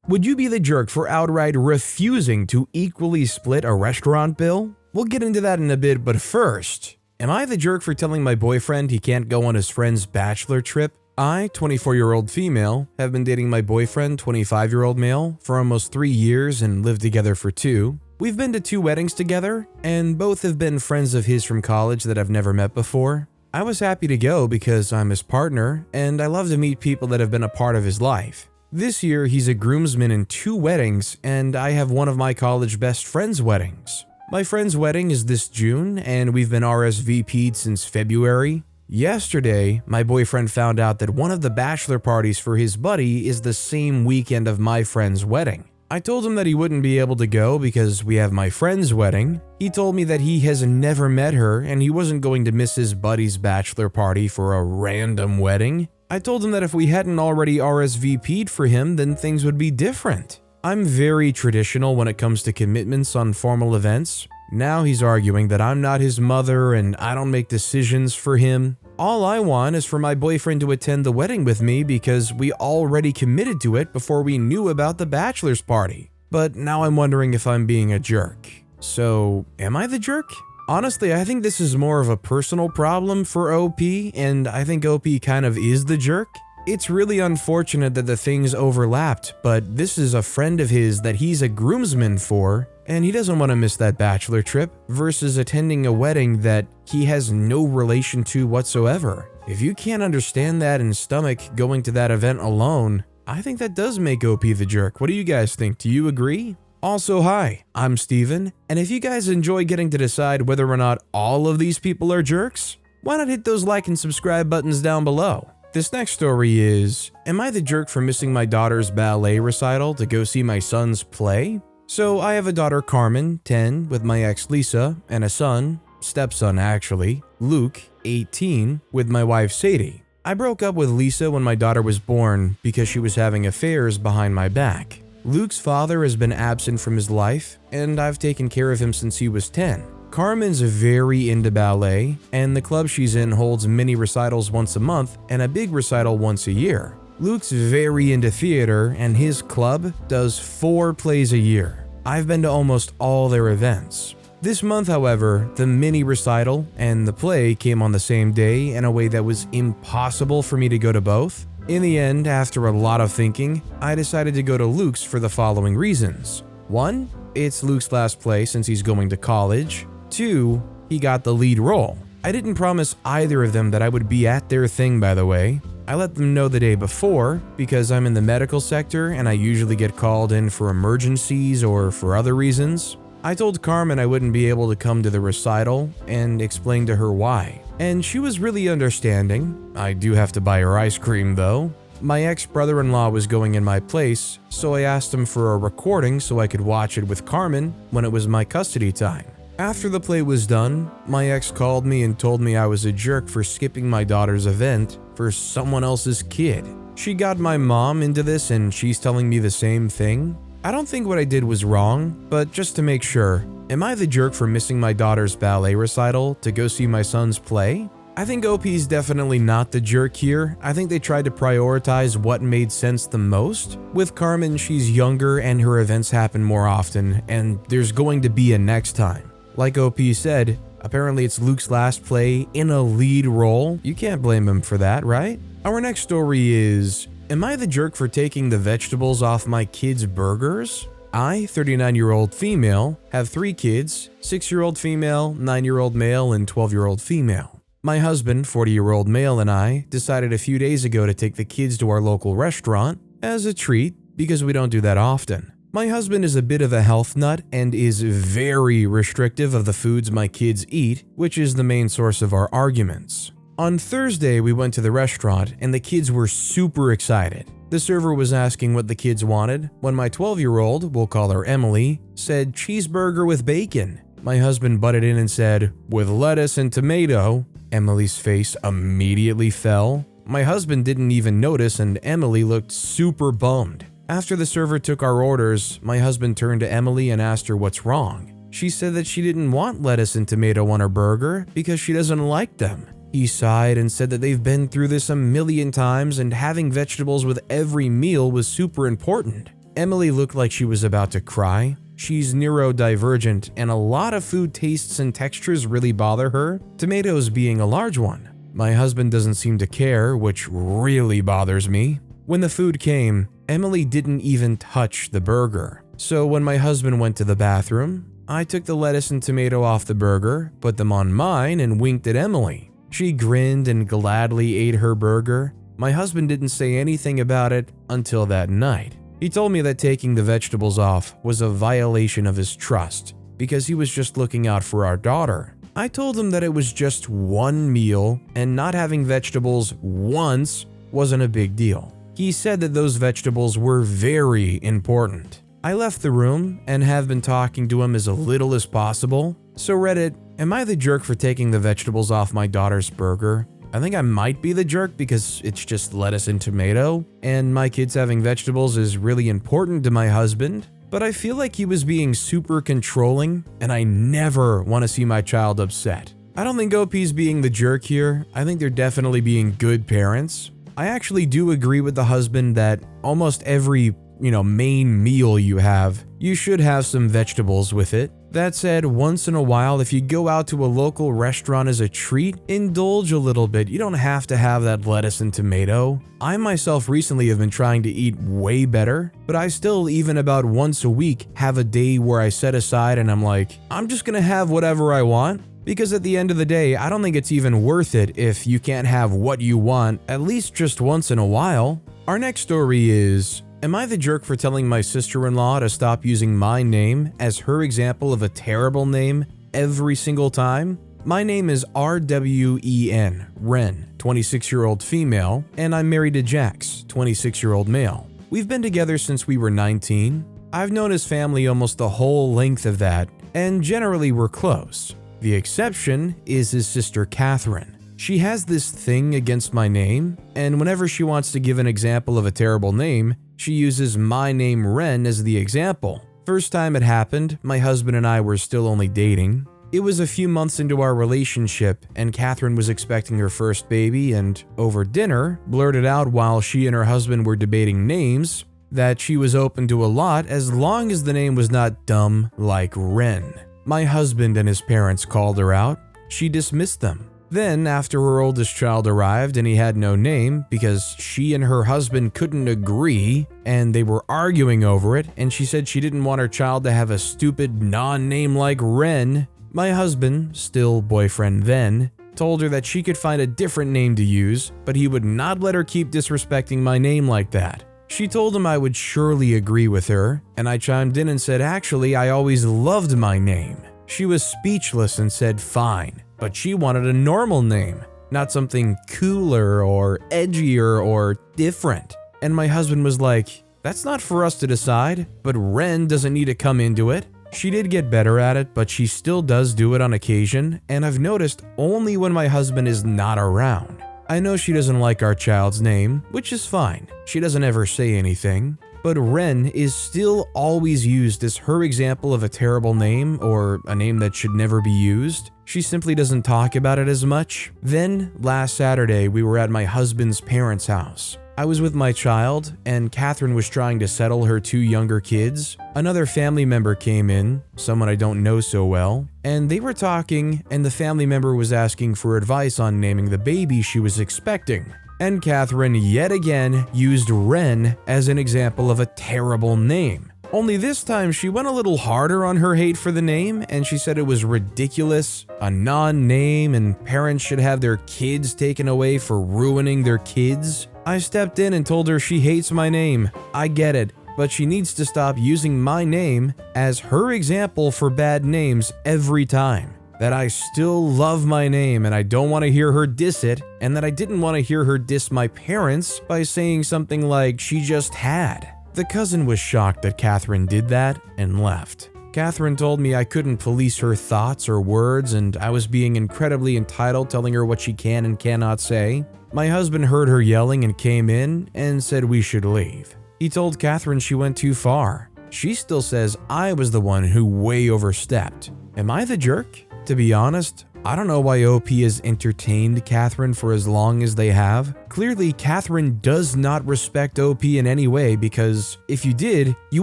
Would you be the jerk for outright refusing to equally split a restaurant bill? We'll get into that in a bit, but first, am I the jerk for telling my boyfriend he can't go on his friend's bachelor trip? I, 24-year-old female, have been dating my boyfriend, 25-year-old male, for almost 3 years and lived together for 2. We've been to 2 weddings together, and both have been friends of his from college that I've never met before. I was happy to go because I'm his partner, and I love to meet people that have been a part of his life. This year, he's a groomsman in 2 weddings, and I have one of my college best friend's weddings. My friend's wedding is this June, and we've been RSVP'd since February. Yesterday, my boyfriend found out that one of the bachelor parties for his buddy is the same weekend of my friend's wedding. I told him that he wouldn't be able to go because we have my friend's wedding. He told me that he has never met her and he wasn't going to miss his buddy's bachelor party for a random wedding. I told him that if we hadn't already RSVP'd for him, then things would be different. I'm very traditional when it comes to commitments on formal events. Now he's arguing that I'm not his mother and I don't make decisions for him. All I want is for my boyfriend to attend the wedding with me because we already committed to it before we knew about the bachelor's party. But now I'm wondering if I'm being a jerk. So, am I the jerk? Honestly, I think this is more of a personal problem for OP, and I think OP kind of is the jerk. It's really unfortunate that the things overlapped, but this is a friend of his that he's a groomsman for, and he doesn't want to miss that bachelor trip versus attending a wedding that he has no relation to whatsoever. If you can't understand that and stomach going to that event alone, I think that does make OP the jerk. What do you guys think? Do you agree? Also, hi, I'm Steven, and if you guys enjoy getting to decide whether or not all of these people are jerks, why not hit those like and subscribe buttons down below? This next story is, am I the jerk for missing my daughter's ballet recital to go see my son's play? So I have a daughter Carmen, 10, with my ex Lisa, and a son, stepson actually, Luke, 18, with my wife Sadie. I broke up with Lisa when my daughter was born because she was having affairs behind my back. Luke's father has been absent from his life, and I've taken care of him since he was 10. Carmen's very into ballet, and the club she's in holds mini recitals once a month and a big recital once a year. Luke's very into theater, and his club does 4 plays a year. I've been to almost all their events. This month, however, the mini recital and the play came on the same day in a way that was impossible for me to go to both. In the end, after a lot of thinking, I decided to go to Luke's for the following reasons. 1, it's Luke's last play since he's going to college. 2, he got the lead role. I didn't promise either of them that I would be at their thing, by the way. I let them know the day before because I'm in the medical sector and I usually get called in for emergencies or for other reasons. I told Carmen I wouldn't be able to come to the recital and explained to her why. And she was really understanding. I do have to buy her ice cream though. My ex-brother-in-law was going in my place, so I asked him for a recording so I could watch it with Carmen when it was my custody time. After the play was done, my ex called me and told me I was a jerk for skipping my daughter's event for someone else's kid. She got my mom into this and she's telling me the same thing. I don't think what I did was wrong, but just to make sure, am I the jerk for missing my daughter's ballet recital to go see my son's play? I think OP's definitely not the jerk here. I think they tried to prioritize what made sense the most. With Carmen, she's younger and her events happen more often, and there's going to be a next time. Like OP said, apparently it's Luke's last play in a lead role. You can't blame him for that, right? Our next story is, am I the jerk for taking the vegetables off my kids' burgers? I, 39-year-old female, have 3 kids, 6-year-old female, 9-year-old male, and 12-year-old female. My husband, 40-year-old male, and I decided a few days ago to take the kids to our local restaurant as a treat because we don't do that often. My husband is a bit of a health nut and is very restrictive of the foods my kids eat, which is the main source of our arguments. On Thursday, we went to the restaurant and the kids were super excited. The server was asking what the kids wanted when my 12-year-old, we'll call her Emily, said cheeseburger with bacon. My husband butted in and said, with lettuce and tomato. Emily's face immediately fell. My husband didn't even notice and Emily looked super bummed. After the server took our orders, my husband turned to Emily and asked her what's wrong. She said that she didn't want lettuce and tomato on her burger because she doesn't like them. He sighed and said that they've been through this a million times and having vegetables with every meal was super important. Emily looked like she was about to cry. She's neurodivergent and a lot of food tastes and textures really bother her, tomatoes being a large one. My husband doesn't seem to care, which really bothers me. When the food came, Emily didn't even touch the burger. So when my husband went to the bathroom, I took the lettuce and tomato off the burger, put them on mine, and winked at Emily. She grinned and gladly ate her burger. My husband didn't say anything about it until that night. He told me that taking the vegetables off was a violation of his trust because he was just looking out for our daughter. I told him that it was just one meal and not having vegetables once wasn't a big deal. He said that those vegetables were very important. I left the room and have been talking to him as little as possible. So Reddit, am I the jerk for taking the vegetables off my daughter's burger? I think I might be the jerk because it's just lettuce and tomato, and my kids having vegetables is really important to my husband, but I feel like he was being super controlling, and I never want to see my child upset. I don't think OP's being the jerk here. I think they're definitely being good parents. I actually do agree with the husband that almost every main meal you should have some vegetables with it. That said, once in a while, if you go out to a local restaurant as a treat, indulge a little bit. You don't have to have that lettuce and tomato. I myself recently have been trying to eat way better, but I still, even about once a week, have a day where I set aside and I'm like, I'm just gonna have whatever I want. Because at the end of the day, I don't think it's even worth it if you can't have what you want, at least just once in a while. Our next story is, am I the jerk for telling my sister-in-law to stop using my name as her example of a terrible name every single time? My name is RWEN, Ren, 26-year-old female, and I'm married to Jax, 26-year-old male. We've been together since we were 19. I've known his family almost the whole length of that, and generally we're close. The exception is his sister Catherine. She has this thing against my name, and whenever she wants to give an example of a terrible name, she uses my name Ren as the example. First time it happened, my husband and I were still only dating. It was a few months into our relationship, and Catherine was expecting her first baby and, over dinner, blurted out while she and her husband were debating names that she was open to a lot as long as the name was not dumb like Ren. My husband and his parents called her out. She dismissed them. Then, after her oldest child arrived and he had no name because she and her husband couldn't agree and they were arguing over it, and she said she didn't want her child to have a stupid non-name like Ren, my husband, still boyfriend then, told her that she could find a different name to use, but he would not let her keep disrespecting my name like that. She told him I would surely agree with her, and I chimed in and said, actually, I always loved my name. She was speechless and said fine, but she wanted a normal name, not something cooler or edgier or different. And my husband was like, that's not for us to decide, but Ren doesn't need to come into it. She did get better at it, but she still does do it on occasion, and I've noticed only when my husband is not around. I know she doesn't like our child's name, which is fine. She doesn't ever say anything. But Ren is still always used as her example of a terrible name or a name that should never be used. She simply doesn't talk about it as much. Then, last Saturday, we were at my husband's parents' house. I was with my child, and Catherine was trying to settle her two younger kids. Another family member came in, someone I don't know so well, and they were talking, and the family member was asking for advice on naming the baby she was expecting. And Catherine yet again used Ren as an example of a terrible name. Only this time she went a little harder on her hate for the name, and she said it was ridiculous, a non-name, and parents should have their kids taken away for ruining their kids. I stepped in and told her she hates my name. I get it, but she needs to stop using my name as her example for bad names every time. That I still love my name and I don't want to hear her diss it, and that I didn't want to hear her diss my parents by saying something like she just had. The cousin was shocked that Catherine did that and left. Catherine told me I couldn't police her thoughts or words and I was being incredibly entitled, telling her what she can and cannot say. My husband heard her yelling and came in and said we should leave. He told Catherine she went too far. She still says I was the one who way overstepped. Am I the jerk? To be honest, I don't know why OP has entertained Catherine for as long as they have. Clearly, Catherine does not respect OP in any way, because if you did, you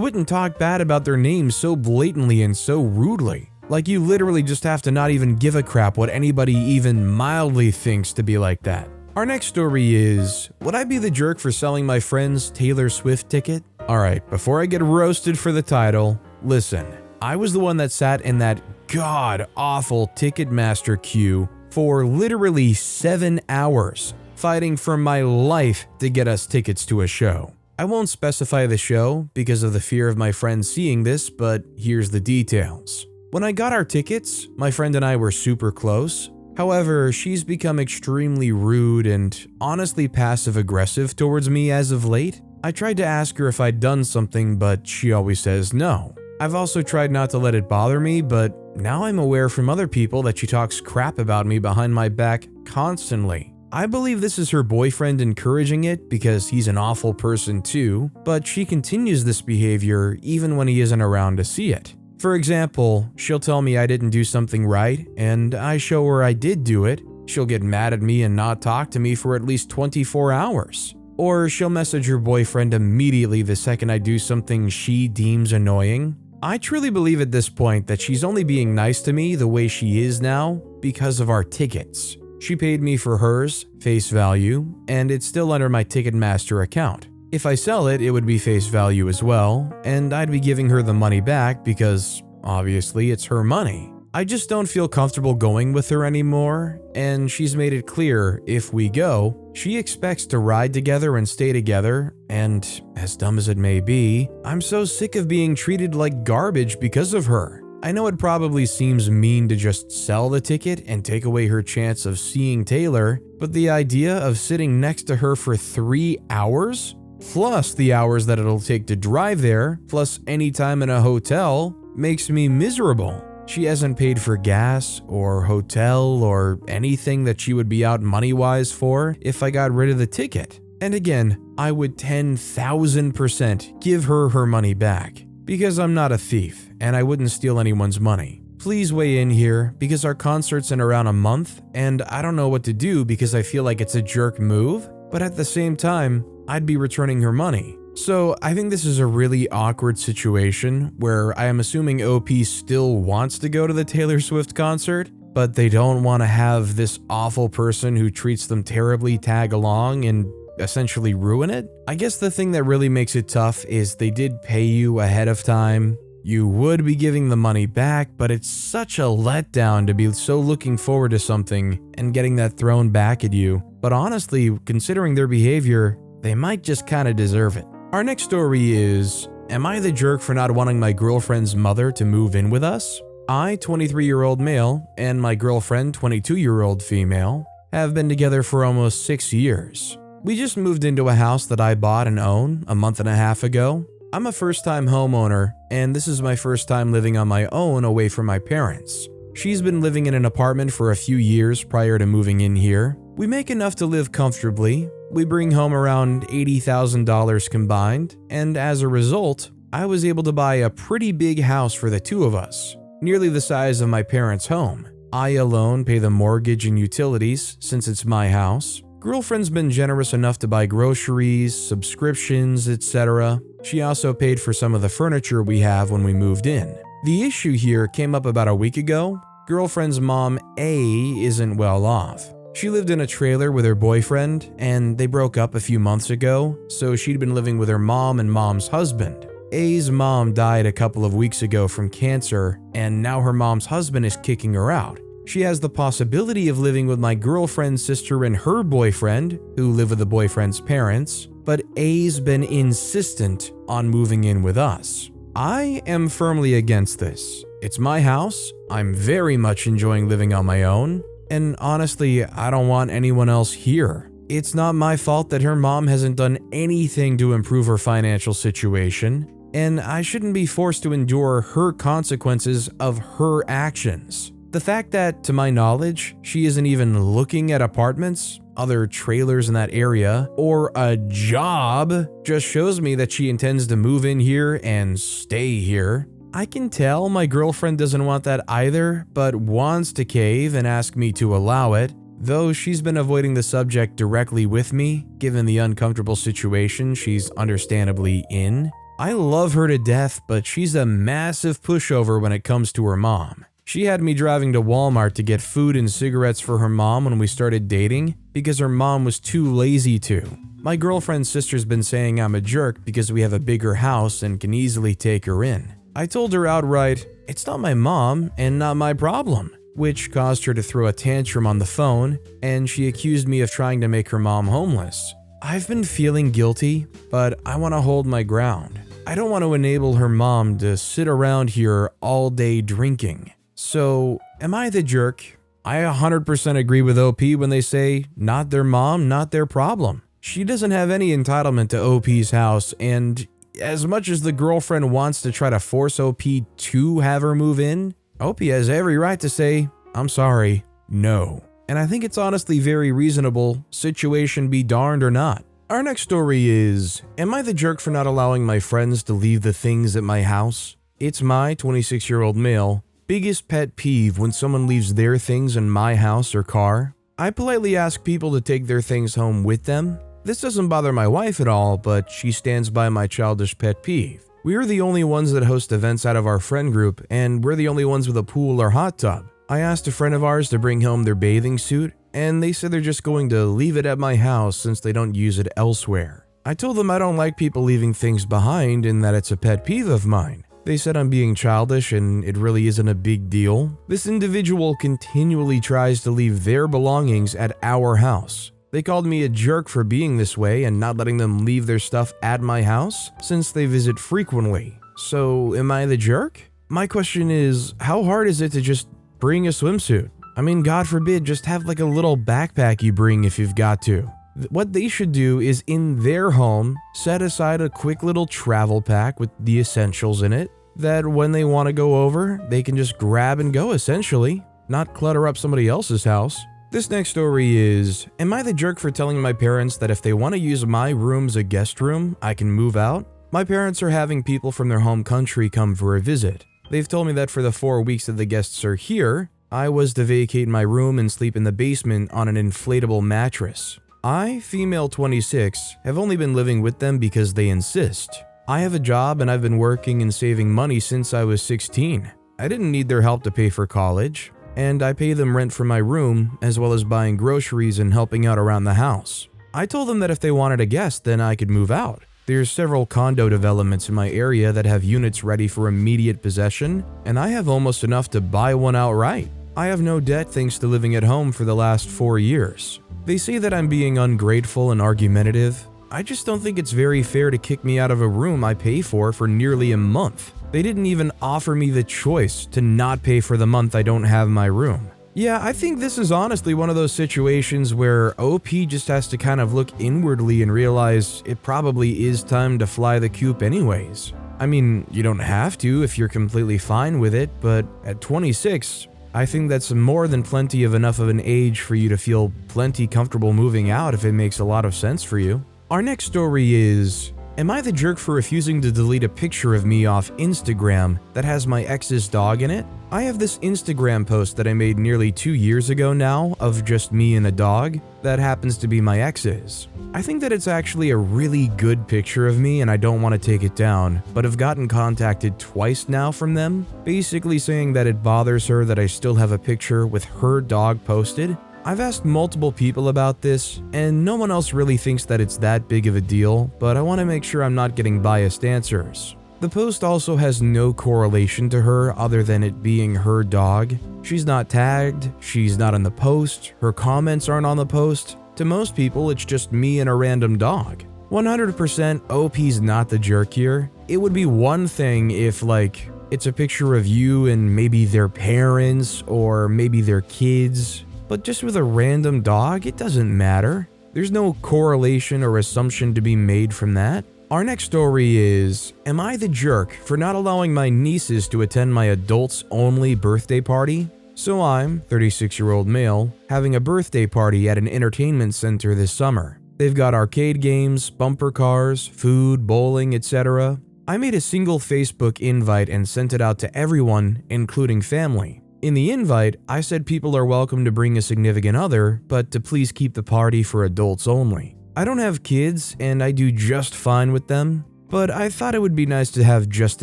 wouldn't talk bad about their names so blatantly and so rudely. Like, you literally just have to not even give a crap what anybody even mildly thinks to be like that. Our next story is, would I be the jerk for selling my friend's Taylor Swift ticket? Alright, before I get roasted for the title, listen. I was the one that sat in that god-awful Ticketmaster queue for literally 7 hours, fighting for my life to get us tickets to a show. I won't specify the show because of the fear of my friend seeing this, but here's the details. When I got our tickets, my friend and I were super close. However, she's become extremely rude and honestly passive-aggressive towards me as of late. I tried to ask her if I'd done something, but she always says no. I've also tried not to let it bother me, but now I'm aware from other people that she talks crap about me behind my back constantly. I believe this is her boyfriend encouraging it because he's an awful person too, but she continues this behavior even when he isn't around to see it. For example, she'll tell me I didn't do something right, and I show her I did do it. She'll get mad at me and not talk to me for at least 24 hours. Or she'll message her boyfriend immediately the second I do something she deems annoying. I truly believe at this point that she's only being nice to me the way she is now because of our tickets. She paid me for hers, face value, and it's still under my Ticketmaster account. If I sell it, it would be face value as well, and I'd be giving her the money back because, obviously, it's her money. I just don't feel comfortable going with her anymore, and she's made it clear, if we go, she expects to ride together and stay together, and, as dumb as it may be, I'm so sick of being treated like garbage because of her. I know it probably seems mean to just sell the ticket and take away her chance of seeing Taylor, but the idea of sitting next to her for 3 hours? Plus the hours that it'll take to drive there, plus any time in a hotel, makes me miserable. She hasn't paid for gas or hotel or anything that she would be out money-wise for if I got rid of the ticket. And again, I would 10,000% give her her money back, because I'm not a thief and I wouldn't steal anyone's money. Please weigh in here because our concert's in around a month and I don't know what to do because I feel like it's a jerk move, but at the same time, I'd be returning her money. So I think this is a really awkward situation where I am assuming OP still wants to go to the Taylor Swift concert, but they don't want to have this awful person who treats them terribly tag along and essentially ruin it. I guess the thing that really makes it tough is they did pay you ahead of time. You would be giving the money back, but it's such a letdown to be so looking forward to something and getting that thrown back at you. But honestly, considering their behavior, they might just kind of deserve it. Our next story is, am I the jerk for not wanting my girlfriend's mother to move in with us? I, 23-year-old male, and my girlfriend, 22-year-old female, have been together for almost 6 years. We just moved into a house that I bought and own a month and a half ago. I'm a first-time homeowner, and this is my first time living on my own away from my parents. She's been living in an apartment for a few years prior to moving in here. We make enough to live comfortably. We bring home around $80,000 combined, and as a result, I was able to buy a pretty big house for the two of us, nearly the size of my parents' home. I alone pay the mortgage and utilities since it's my house. Girlfriend's been generous enough to buy groceries, subscriptions, etc. She also paid for some of the furniture we have when we moved in. The issue here came up about a week ago. Girlfriend's mom, A, isn't well off. She lived in a trailer with her boyfriend, and they broke up a few months ago, so she'd been living with her mom and mom's husband. A's mom died a couple of weeks ago from cancer, and now her mom's husband is kicking her out. She has the possibility of living with my girlfriend's sister and her boyfriend, who live with the boyfriend's parents, but A's been insistent on moving in with us. I am firmly against this. It's my house, I'm very much enjoying living on my own, and honestly, I don't want anyone else here. It's not my fault that her mom hasn't done anything to improve her financial situation, and I shouldn't be forced to endure her consequences of her actions. The fact that, to my knowledge, she isn't even looking at apartments, other trailers in that area, or a job just shows me that she intends to move in here and stay here. I can tell my girlfriend doesn't want that either, but wants to cave and ask me to allow it, though she's been avoiding the subject directly with me, given the uncomfortable situation she's understandably in. I love her to death, but she's a massive pushover when it comes to her mom. She had me driving to Walmart to get food and cigarettes for her mom when we started dating because her mom was too lazy to. My girlfriend's sister's been saying I'm a jerk because we have a bigger house and can easily take her in. I told her outright, it's not my mom and not my problem, which caused her to throw a tantrum on the phone, and she accused me of trying to make her mom homeless. I've been feeling guilty, but I want to hold my ground. I don't want to enable her mom to sit around here all day drinking. So, am I the jerk? I 100% agree with OP when they say, not their mom, not their problem. She doesn't have any entitlement to OP's house, and as much as the girlfriend wants to try to force OP to have her move in, OP has every right to say, I'm sorry, no. And I think it's honestly very reasonable, situation be darned or not. Our next story is, am I the jerk for not allowing my friends to leave the things at my house? It's my 26-year-old male biggest pet peeve when someone leaves their things in my house or car. I politely ask people to take their things home with them. This doesn't bother my wife at all, but she stands by my childish pet peeve. We are the only ones that host events out of our friend group, and we're the only ones with a pool or hot tub. I asked a friend of ours to bring home their bathing suit, and they said they're just going to leave it at my house since they don't use it elsewhere. I told them I don't like people leaving things behind and that it's a pet peeve of mine. They said I'm being childish and it really isn't a big deal. This individual continually tries to leave their belongings at our house. They called me a jerk for being this way and not letting them leave their stuff at my house since they visit frequently. So, am I the jerk? My question is, how hard is it to just bring a swimsuit? I mean, God forbid, just have like a little backpack you bring if you've got to. What they should do is in their home, set aside a quick little travel pack with the essentials in it, that when they want to go over, they can just grab and go essentially, not clutter up somebody else's house. This next story is, am I the jerk for telling my parents that if they want to use my room as a guest room, I can move out? My parents are having people from their home country come for a visit. They've told me that for the 4 weeks that the guests are here, I was to vacate my room and sleep in the basement on an inflatable mattress. I, female 26, have only been living with them because they insist. I have a job and I've been working and saving money since I was 16. I didn't need their help to pay for college, and I pay them rent for my room as well as buying groceries and helping out around the house. I told them that if they wanted a guest, then I could move out. There's several condo developments in my area that have units ready for immediate possession, and I have almost enough to buy one outright. I have no debt thanks to living at home for the last 4 years. They say that I'm being ungrateful and argumentative. I just don't think it's very fair to kick me out of a room I pay for nearly a month. They didn't even offer me the choice to not pay for the month I don't have my room. Yeah, I think this is honestly one of those situations where OP just has to kind of look inwardly and realize it probably is time to fly the coop anyways. I mean, you don't have to if you're completely fine with it, but at 26, I think that's more than plenty of enough of an age for you to feel plenty comfortable moving out if it makes a lot of sense for you. Our next story is, am I the jerk for refusing to delete a picture of me off Instagram that has my ex's dog in it? I have this Instagram post that I made nearly 2 years ago now of just me and a dog that happens to be my ex's. I think that it's actually a really good picture of me and I don't want to take it down, but have gotten contacted twice now from them, basically saying that it bothers her that I still have a picture with her dog posted. I've asked multiple people about this, and no one else really thinks that it's that big of a deal, but I want to make sure I'm not getting biased answers. The post also has no correlation to her other than it being her dog. She's not tagged, she's not in the post, her comments aren't on the post. To most people, it's just me and a random dog. 100% OP's not the jerk here. It would be one thing if, like, it's a picture of you and maybe their parents or maybe their kids. But just with a random dog, it doesn't matter. There's no correlation or assumption to be made from that. Our next story is, am I the jerk for not allowing my nieces to attend my adults-only birthday party? So I'm, 36-year-old male, having a birthday party at an entertainment center this summer. They've got arcade games, bumper cars, food, bowling, etc. I made a single Facebook invite and sent it out to everyone, including family. In the invite, I said people are welcome to bring a significant other, but to please keep the party for adults only. I don't have kids, and I do just fine with them, but I thought it would be nice to have just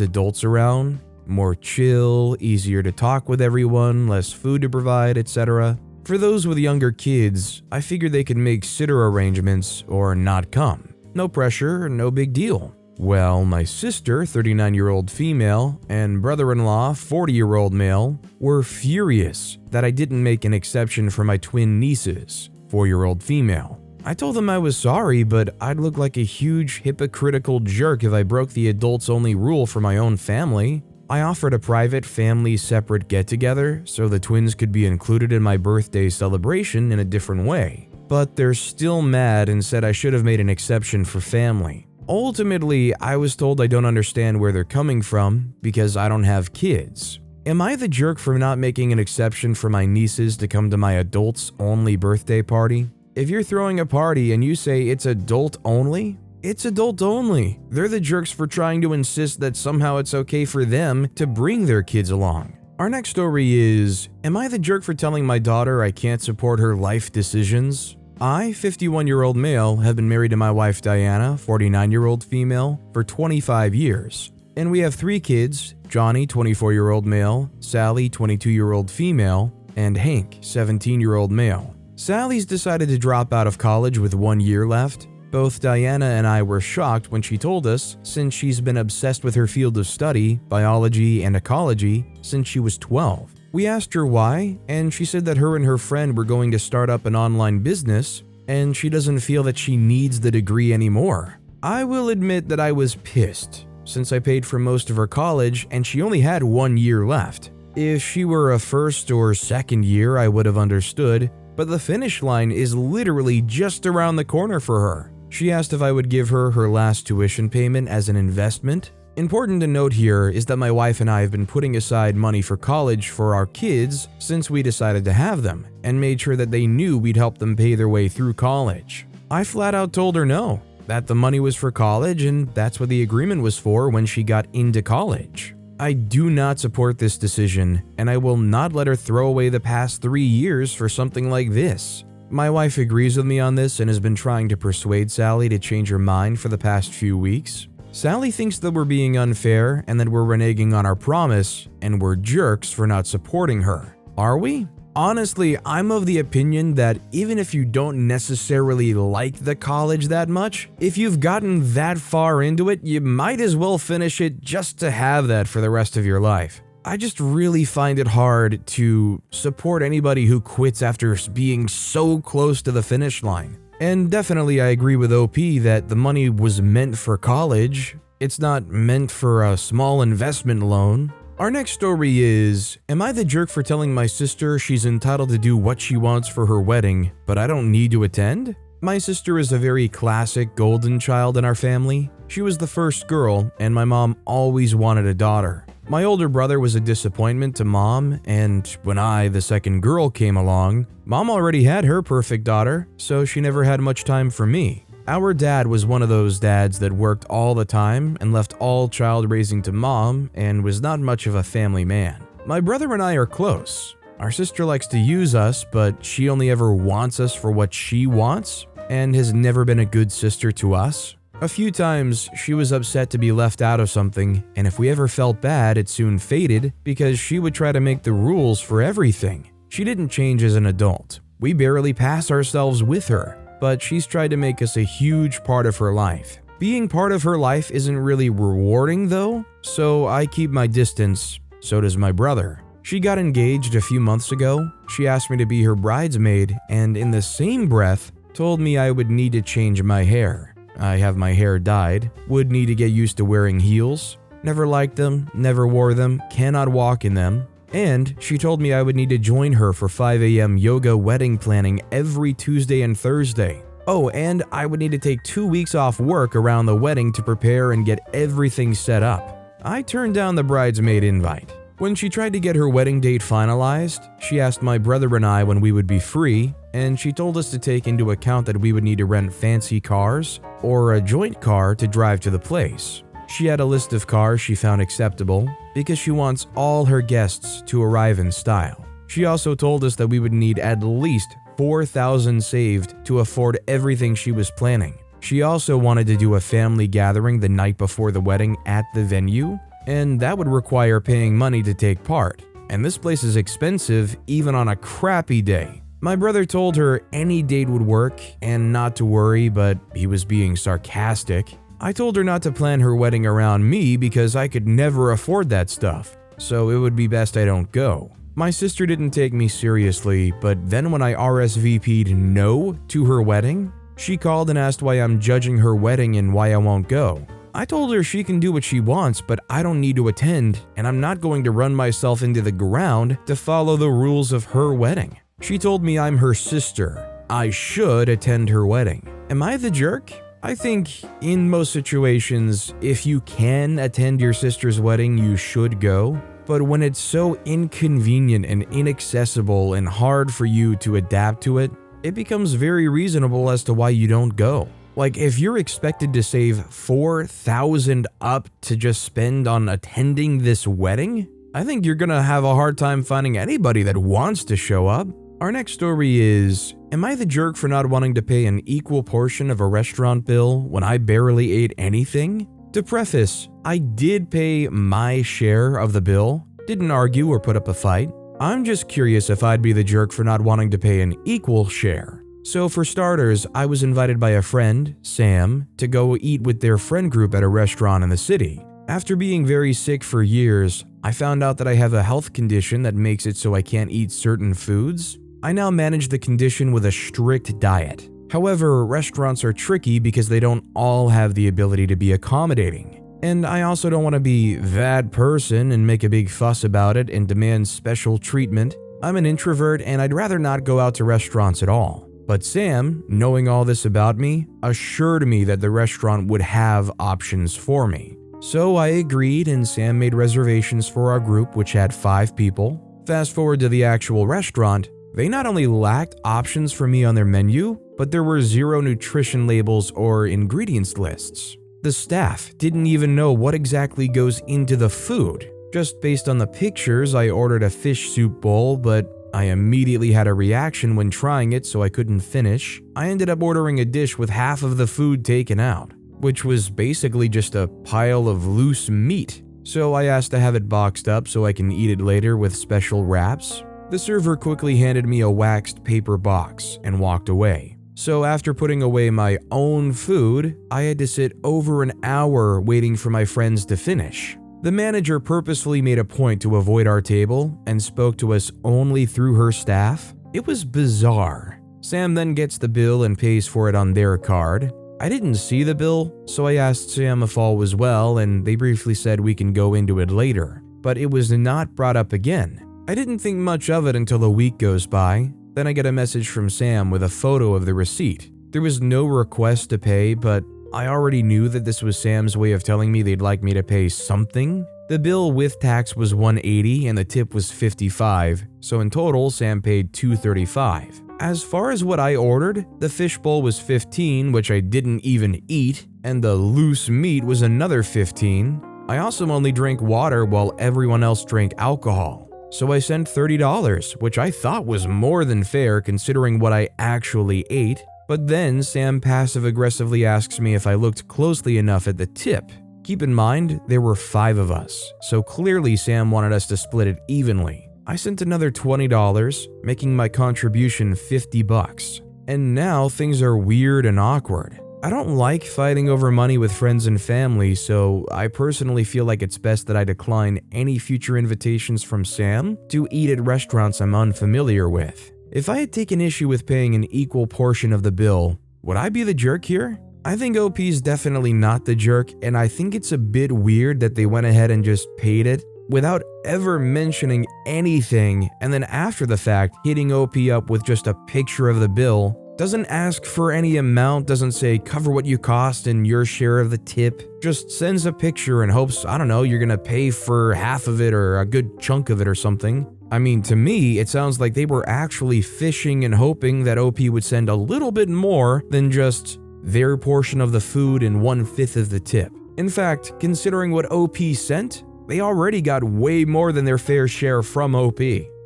adults around. More chill, easier to talk with everyone, less food to provide, etc. For those with younger kids, I figured they could make sitter arrangements or not come. No pressure, no big deal. Well, my sister, 39-year-old female, and brother-in-law, 40-year-old male, were furious that I didn't make an exception for my twin nieces, 4-year-old female. I told them I was sorry, but I'd look like a huge hypocritical jerk if I broke the adults-only rule for my own family. I offered a private family separate get-together so the twins could be included in my birthday celebration in a different way. But they're still mad and said I should have made an exception for family. Ultimately, I was told I don't understand where they're coming from because I don't have kids. Am I the jerk for not making an exception for my nieces to come to my adults-only birthday party? If you're throwing a party and you say it's adult-only, it's adult-only. They're the jerks for trying to insist that somehow it's okay for them to bring their kids along. Our next story is, am I the jerk for telling my daughter I can't support her life decisions? I, 51-year-old male, have been married to my wife Diana, 49-year-old female, for 25 years. And we have 3 kids, Johnny, 24-year-old male, Sally, 22-year-old female, and Hank, 17-year-old male. Sally's decided to drop out of college with 1 year left. Both Diana and I were shocked when she told us, since she's been obsessed with her field of study, biology and ecology, since she was 12. We asked her why, and she said that her and her friend were going to start up an online business, and she doesn't feel that she needs the degree anymore. I will admit that I was pissed, since I paid for most of her college and she only had 1 year left. If she were a first or second year, I would have understood, but the finish line is literally just around the corner for her. She asked if I would give her her last tuition payment as an investment. Important to note here is that my wife and I have been putting aside money for college for our kids since we decided to have them, and made sure that they knew we'd help them pay their way through college. I flat out told her no, that the money was for college and that's what the agreement was for when she got into college. I do not support this decision, and I will not let her throw away the past 3 years for something like this. My wife agrees with me on this and has been trying to persuade Sally to change her mind for the past few weeks. Sally thinks that we're being unfair and that we're reneging on our promise, and we're jerks for not supporting her. Are we? Honestly, I'm of the opinion that even if you don't necessarily like the college that much, if you've gotten that far into it, you might as well finish it just to have that for the rest of your life. I just really find it hard to support anybody who quits after being so close to the finish line. And definitely I agree with OP that the money was meant for college. It's not meant for a small investment loan. Our next story is, am I the jerk for telling my sister she's entitled to do what she wants for her wedding, but I don't need to attend? My sister is a very classic golden child in our family. She was the first girl, and my mom always wanted a daughter. My older brother was a disappointment to mom, and when I, the second girl, came along, mom already had her perfect daughter, so she never had much time for me. Our dad was one of those dads that worked all the time and left all child raising to mom and was not much of a family man. My brother and I are close. Our sister likes to use us, but she only ever wants us for what she wants and has never been a good sister to us. A few times, she was upset to be left out of something, and if we ever felt bad, it soon faded because she would try to make the rules for everything. She didn't change as an adult. We barely pass ourselves with her, but she's tried to make us a huge part of her life. Being part of her life isn't really rewarding though, so I keep my distance. So does my brother. She got engaged a few months ago. She asked me to be her bridesmaid, and in the same breath, told me I would need to change my hair. I have my hair dyed, would need to get used to wearing heels, never liked them, never wore them, cannot walk in them, and she told me I would need to join her for 5 a.m. yoga wedding planning every Tuesday and Thursday. Oh, and I would need to take 2 weeks off work around the wedding to prepare and get everything set up. I turned down the bridesmaid invite. When she tried to get her wedding date finalized, she asked my brother and I when we would be free, and she told us to take into account that we would need to rent fancy cars or a joint car to drive to the place. She had a list of cars she found acceptable because she wants all her guests to arrive in style. She also told us that we would need at least $4,000 saved to afford everything she was planning. She also wanted to do a family gathering the night before the wedding at the venue, and that would require paying money to take part. And this place is expensive even on a crappy day. My brother told her any date would work and not to worry, but he was being sarcastic. I told her not to plan her wedding around me because I could never afford that stuff, so it would be best I don't go. My sister didn't take me seriously, but then when I RSVP'd no to her wedding, she called and asked why I'm judging her wedding and why I won't go. I told her she can do what she wants, but I don't need to attend, and I'm not going to run myself into the ground to follow the rules of her wedding. She told me I'm her sister. I should attend her wedding. Am I the jerk? I think in most situations, if you can attend your sister's wedding, you should go. But when it's so inconvenient and inaccessible and hard for you to adapt to it, it becomes very reasonable as to why you don't go. Like, if you're expected to save $4,000 up to just spend on attending this wedding, I think you're gonna have a hard time finding anybody that wants to show up. Our next story is, am I the jerk for not wanting to pay an equal portion of a restaurant bill when I barely ate anything? To preface, I did pay my share of the bill, didn't argue or put up a fight. I'm just curious if I'd be the jerk for not wanting to pay an equal share. So for starters, I was invited by a friend, Sam, to go eat with their friend group at a restaurant in the city. After being very sick for years, I found out that I have a health condition that makes it so I can't eat certain foods. I now manage the condition with a strict diet. However, restaurants are tricky because they don't all have the ability to be accommodating. And I also don't want to be that person and make a big fuss about it and demand special treatment. I'm an introvert and I'd rather not go out to restaurants at all. But Sam, knowing all this about me, assured me that the restaurant would have options for me. So I agreed and Sam made reservations for our group, which had 5 people. Fast forward to the actual restaurant, they not only lacked options for me on their menu, but there were 0 nutrition labels or ingredients lists. The staff didn't even know what exactly goes into the food. Just based on the pictures, I ordered a fish soup bowl, but I immediately had a reaction when trying it, so I couldn't finish. I ended up ordering a dish with half of the food taken out, which was basically just a pile of loose meat. So I asked to have it boxed up so I can eat it later with special wraps. The server quickly handed me a waxed paper box and walked away. So after putting away my own food, I had to sit over an hour waiting for my friends to finish. The manager purposefully made a point to avoid our table and spoke to us only through her staff. It was bizarre. Sam then gets the bill and pays for it on their card. I didn't see the bill, so I asked Sam if all was well, and they briefly said we can go into it later, but it was not brought up again. I didn't think much of it until a week goes by. Then I get a message from Sam with a photo of the receipt. There was no request to pay, but I already knew that this was Sam's way of telling me they'd like me to pay something. The bill with tax was $180 and the tip was $55, so in total Sam paid $235. As far as what I ordered, the fishbowl was $15, which I didn't even eat, and the loose meat was another $15. I also only drank water while everyone else drank alcohol. So I sent $30, which I thought was more than fair considering what I actually ate. But then Sam passive-aggressively asks me if I looked closely enough at the tip. Keep in mind, there were 5 of us, so clearly Sam wanted us to split it evenly. I sent another $20, making my contribution $50. And now things are weird and awkward. I don't like fighting over money with friends and family, so I personally feel like it's best that I decline any future invitations from Sam to eat at restaurants I'm unfamiliar with. If I had taken issue with paying an equal portion of the bill, would I be the jerk here? I think OP's definitely not the jerk, and I think it's a bit weird that they went ahead and just paid it without ever mentioning anything, and then after the fact hitting OP up with just a picture of the bill. Doesn't ask for any amount, doesn't say cover what you cost and your share of the tip, just sends a picture and hopes, I don't know, you're gonna pay for half of it or a good chunk of it or something. I mean, to me, it sounds like they were actually fishing and hoping that OP would send a little bit more than just their portion of the food and 1/5 of the tip. In fact, considering what OP sent, they already got way more than their fair share from OP.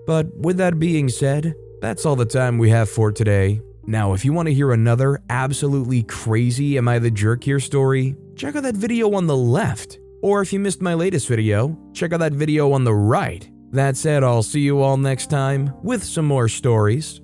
But with that being said, that's all the time we have for today. Now, if you want to hear another absolutely crazy Am I the Jerk Here story, check out that video on the left. Or if you missed my latest video, check out that video on the right. That said, I'll see you all next time with some more stories.